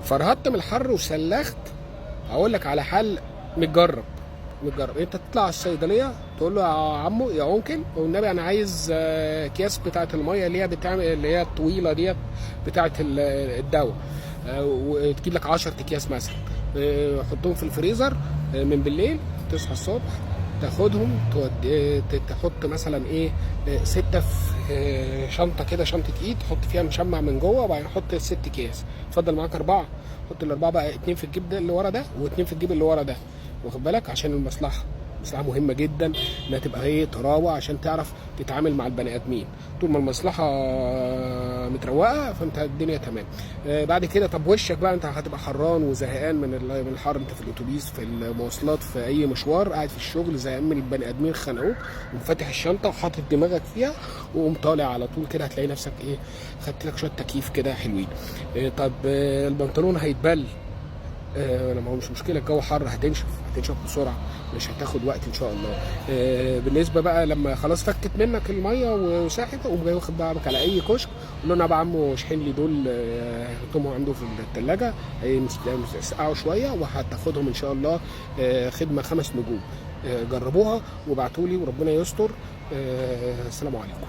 فرهطت من الحر وسلخت. هقول لك على حل متجرب. انت تطلع على الصيدليه تقول له يا عمو يا انكل والنبي انا عايز اكياس بتاعه الميه اللي هي بتعمل اللي هي الطويله ديت بتاعه الدواء، وتجيب لك 10 اكياس مثلا، حطهم في الفريزر من بالليل تصحى الصبح تاخدهم تحط مثلا ايه 6 في شنطه كده، شنطه ايد، تحط فيها مشمع من جوه، وبعدين حط ال6 اكياس، اتفضل معاك 4. حط ال4 بقى 2 في الجيب ده اللي ورا ده و2 في الجيب اللي ورا ده، واخد بالك؟ عشان المصلحه مهمه جدا انها تبقى ايه تراوة عشان تعرف تتعامل مع البني ادمين. طول ما المصلحه متروقه فانت الدنيا تمام. بعد كده طب وشك بقى انت هتبقى حران وزهقان من الحر، انت في الاتوبيس في المواصلات في اي مشوار قاعد في الشغل زهقان من البني ادمين خانقوك، وفاتح الشنطه وحاطط دماغك فيها وقوم طالع على طول كده، هتلاقي نفسك ايه خدت لك شويه تكييف كده حلوين. طب البنطلون هيتبل، ما هو مش مشكله، الجو حر هتنشف بسرعه، مش هتاخد وقت ان شاء الله. بالنسبه بقى لما خلاص فكت منك الميه وساحت، قوم جاي واخد بعضك على اي كشك قول له انا بقى عمو اشحن لي دول، حطهم عنده في الثلاجه يسقعوا شويه، وهتاخدهم ان شاء الله خدمه 5 نجوم. جربوها وابعتوا لي وربنا يستر. السلام عليكم.